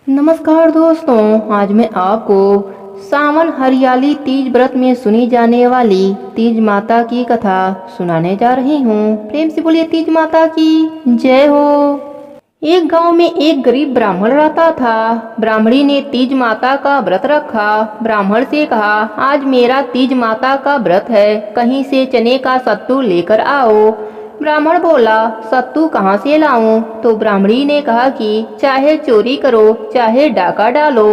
नमस्कार दोस्तों, आज मैं आपको सावन हरियाली तीज व्रत में सुनी जाने वाली तीज माता की कथा सुनाने जा रही हूँ। प्रेम से बोलिए तीज माता की जय हो। एक गांव में एक गरीब ब्राह्मण रहता था। ब्राह्मणी ने तीज माता का व्रत रखा। ब्राह्मण से कहा, आज मेरा तीज माता का व्रत है, कहीं से चने का सत्तू लेकर आओ। ब्राह्मण बोला, सत्तू कहाँ से लाऊं? तो ब्राह्मणी ने कहा कि चाहे चोरी करो, चाहे डाका डालो,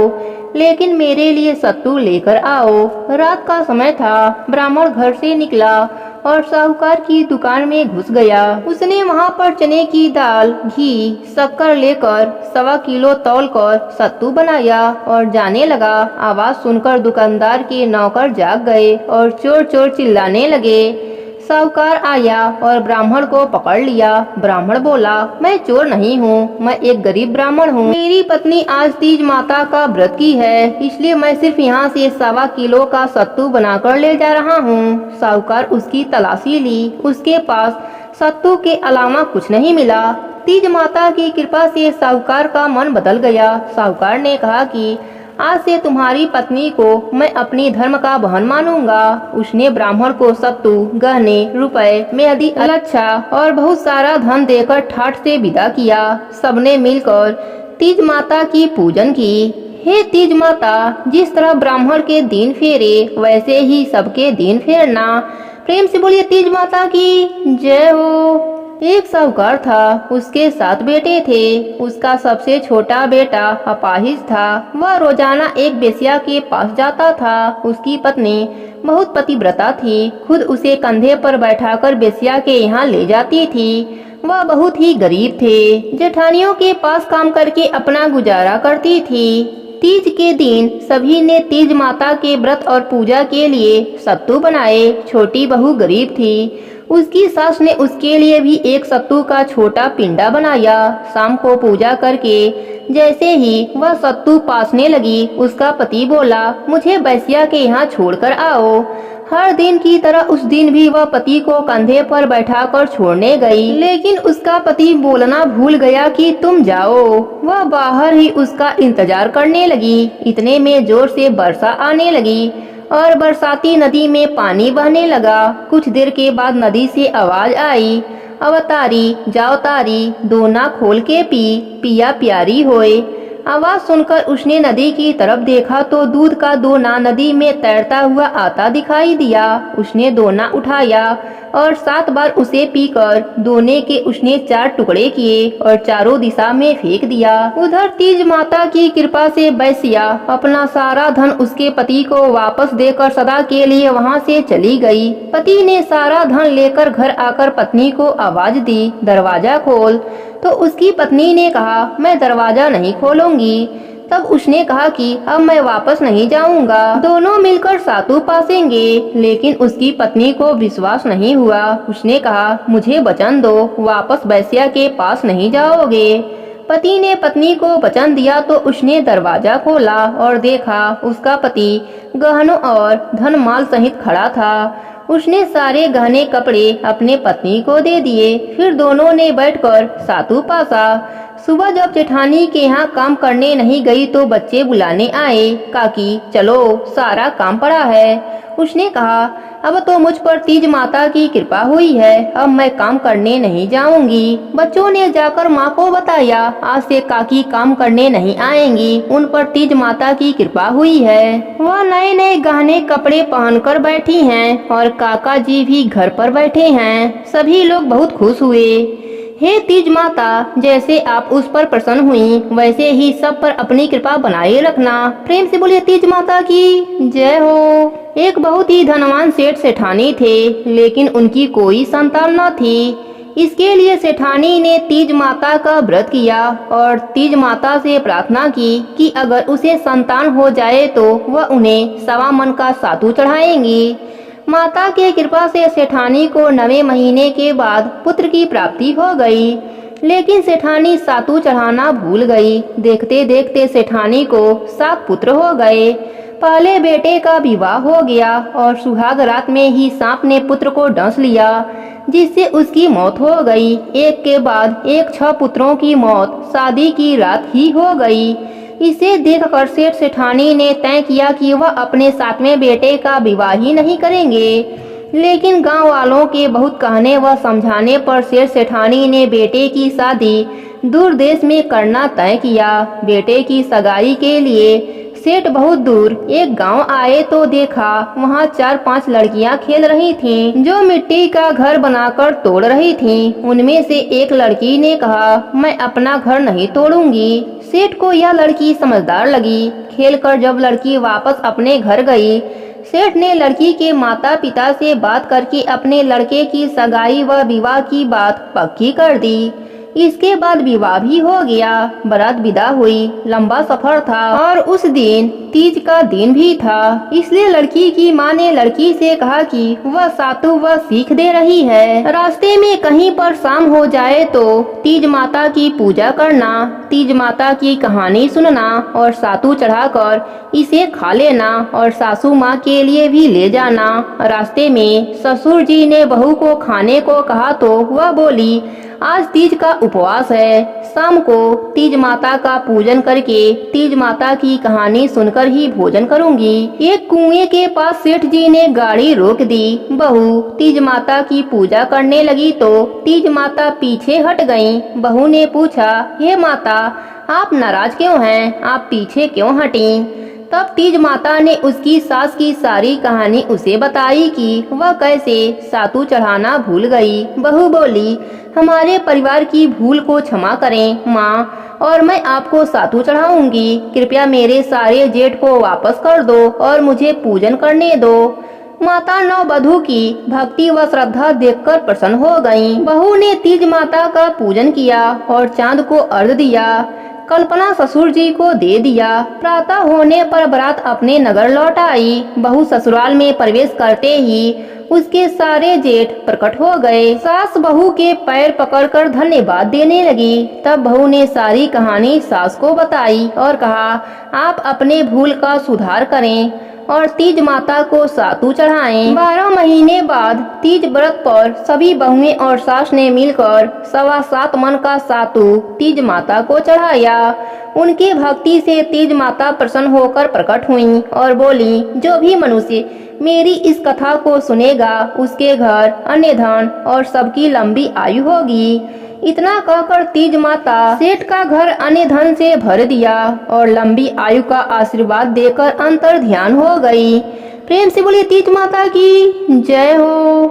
लेकिन मेरे लिए सत्तू लेकर आओ। रात का समय था। ब्राह्मण घर से निकला और साहूकार की दुकान में घुस गया। उसने वहाँ पर चने की दाल, घी, शक्कर लेकर 1.25 किलो तौल कर सत्तू बनाया और जाने लगा। आवाज सुनकर दुकानदार के नौकर जाग गए और चोर चोर चिल्लाने लगे। साहूकार आया और ब्राह्मण को पकड़ लिया। ब्राह्मण बोला, मैं चोर नहीं हूँ, मैं एक गरीब ब्राह्मण हूँ। मेरी पत्नी आज तीज माता का व्रत की है, इसलिए मैं सिर्फ यहाँ से 1.25 किलो का सत्तू बनाकर ले जा रहा हूँ। साहूकार उसकी तलाशी ली। उसके पास सत्तू के अलावा कुछ नहीं मिला। तीज माता की कृपा से साहूकार का मन बदल गया। साहूकार ने कहा कि आज से तुम्हारी पत्नी को मैं अपनी धर्म का बहन मानूंगा। उसने ब्राह्मण को सत्तू, गहने, रुपए, मेहंदी, लच्छा और बहुत सारा धन देकर ठाठ से विदा किया। सबने मिलकर तीज माता की पूजन की। हे तीज माता, जिस तरह ब्राह्मण के दिन फेरे, वैसे ही सबके दिन फेरना। प्रेम से बोलिए तीज माता की जय हो। एक साहूकार था, उसके 7 बेटे थे। उसका सबसे छोटा बेटा अपाहिज था। वह रोजाना एक बेश्या के पास जाता था। उसकी पत्नी बहुत पतिव्रता थी, खुद उसे कंधे पर बैठाकर बेश्या के यहाँ ले जाती थी। वह बहुत ही गरीब थे। जेठानियों के पास काम करके अपना गुजारा करती थी। तीज के दिन सभी ने तीज माता के व्रत और पूजा के लिए सत्तू बनाए। छोटी बहू गरीब थी, उसकी सास ने उसके लिए भी एक सत्तू का छोटा पिंडा बनाया। शाम को पूजा करके जैसे ही वह सत्तू पासने लगी, उसका पति बोला, मुझे बैसिया के यहाँ छोड़कर आओ। हर दिन की तरह उस दिन भी वह पति को कंधे पर बैठाकर छोड़ने गई, लेकिन उसका पति बोलना भूल गया कि तुम जाओ। वह बाहर ही उसका इंतजार करने लगी। इतने में जोर से वर्षा आने लगी और बरसाती नदी में पानी बहने लगा। कुछ देर के बाद नदी से आवाज आई, अवतारी जाओ तारी, दो ना खोल के पी, पिया प्यारी होए। आवाज सुनकर उसने नदी की तरफ देखा तो दूध का दोना नदी में तैरता हुआ आता दिखाई दिया। उसने दोना उठाया और 7 बार उसे पीकर दोने के उसने 4 टुकड़े किए और चारों दिशा में फेंक दिया। उधर तीज माता की कृपा से बैसिया अपना सारा धन उसके पति को वापस देकर सदा के लिए वहां से चली गई। पति ने सारा धन लेकर घर आकर पत्नी को आवाज दी, दरवाजा खोल। तो उसकी पत्नी ने कहा, मैं दरवाजा नहीं खोलूंगी। तब उसने कहा कि अब मैं वापस नहीं जाऊंगा, दोनों मिलकर सातू पासेंगे। लेकिन उसकी पत्नी को विश्वास नहीं हुआ। उसने कहा, मुझे वचन दो, वापस बैसिया के पास नहीं जाओगे। पति ने पत्नी को वचन दिया तो उसने दरवाजा खोला और देखा उसका पति गहनों और धन माल सहित खड़ा था। उसने सारे गहने कपड़े अपने पत्नी को दे दिए। फिर दोनों ने बैठकर सातू पासा। सुबह जब जेठानी के यहाँ काम करने नहीं गई तो बच्चे बुलाने आए। काकी चलो, सारा काम पड़ा है। उसने कहा, अब तो मुझ पर तीज माता की कृपा हुई है, अब मैं काम करने नहीं जाऊंगी। बच्चों ने जाकर माँ को बताया, आज से काकी काम करने नहीं आएंगी, उन पर तीज माता की कृपा हुई है। वह नए नए गहने कपड़े पहनकर बैठी हैं और काका जी भी घर पर बैठे हैं। सभी लोग बहुत खुश हुए। हे तीज माता, जैसे आप उस पर प्रसन्न हुई, वैसे ही सब पर अपनी कृपा बनाए रखना। प्रेम से बोलिए तीज माता की जय हो। एक बहुत ही धनवान सेठ सेठानी थे, लेकिन उनकी कोई संतान न थी। इसके लिए सेठानी ने तीज माता का व्रत किया और तीज माता से प्रार्थना की कि अगर उसे संतान हो जाए तो वह उन्हें 1.25 मन का सातू चढ़ाएंगी। माता के कृपा से सेठानी को 9वें महीने के बाद पुत्र की प्राप्ति हो गई, लेकिन सेठानी सातू चढ़ाना भूल गई। देखते देखते सेठानी को 7 पुत्र हो गए। पहले बेटे का विवाह हो गया और सुहाग रात में ही सांप ने पुत्र को डंस लिया, जिससे उसकी मौत हो गई। एक के बाद एक 6 पुत्रों की मौत शादी की रात ही हो गई। इसे देखकर सेठ सेठानी ने तय किया कि वह अपने 7वें बेटे का विवाह ही नहीं करेंगे। लेकिन गांव वालों के बहुत कहने व समझाने पर सेठ सेठानी ने बेटे की शादी दूर देश में करना तय किया। बेटे की सगाई के लिए सेठ बहुत दूर एक गांव आए तो देखा वहां 4-5 लड़कियां खेल रही थीं, जो मिट्टी का घर बनाकर तोड़ रही थीं। उनमें से एक लड़की ने कहा, मैं अपना घर नहीं तोड़ूंगी। सेठ को यह लड़की समझदार लगी। खेलकर जब लड़की वापस अपने घर गई, सेठ ने लड़की के माता पिता से बात करके अपने लड़के की सगाई व विवाह की बात पक्की कर दी। इसके बाद विवाह भी हो गया। बारात विदा हुई। लंबा सफर था और उस दिन तीज का दिन भी था, इसलिए लड़की की माँ ने लड़की से कहा कि वह सातु व सीख दे रही है। रास्ते में कहीं पर शाम हो जाए तो तीज माता की पूजा करना, तीज माता की कहानी सुनना और सातु चढ़ाकर इसे खा लेना और सासू माँ के लिए भी ले जाना। रास्ते में ससुर जी ने बहू को खाने को कहा तो वह बोली, आज तीज का उपवास है। शाम को तीज माता का पूजन करके तीज माता की कहानी सुनकर ही भोजन करूंगी। एक कुएं के पास सेठ जी ने गाड़ी रोक दी। बहू तीज माता की पूजा करने लगी तो तीज माता पीछे हट गईं। बहू ने पूछा, हे माता, आप नाराज क्यों हैं? आप पीछे क्यों हटी? तब तीज माता ने उसकी सास की सारी कहानी उसे बताई कि वह कैसे सातु चढ़ाना भूल गई। बहू बोली, हमारे परिवार की भूल को क्षमा करें माँ, और मैं आपको सातु चढ़ाऊंगी। कृपया मेरे सारे जेठ को वापस कर दो और मुझे पूजन करने दो। माता नववधू की भक्ति व श्रद्धा देखकर प्रसन्न हो गईं। बहू ने तीज माता का पूजन किया और चांद को अर्घ्य दिया। कल्पना ससुर जी को दे दिया। प्रातः होने पर बारात अपने नगर लौट आई। बहू ससुराल में प्रवेश करते ही उसके सारे जेठ प्रकट हो गए। सास बहू के पैर पकड़कर धन्यवाद देने लगी। तब बहू ने सारी कहानी सास को बताई और कहा, आप अपने भूल का सुधार करें और तीज माता को सातु चढ़ाएं। 12 महीने बाद तीज व्रत पर सभी बहुएं और सास ने मिलकर 7.25 मन का सातु तीज माता को चढ़ाया। उनकी भक्ति से तीज माता प्रसन्न होकर प्रकट हुई और बोली, जो भी मनुष्य मेरी इस कथा को सुनेगा उसके घर अन्य धन और सबकी लंबी आयु होगी। इतना कहकर तीज माता सेठ का घर अन्य धन से भर दिया और लंबी आयु का आशीर्वाद देकर अंतर ध्यान हो गई। प्रेम से बोलिए तीज माता की जय हो।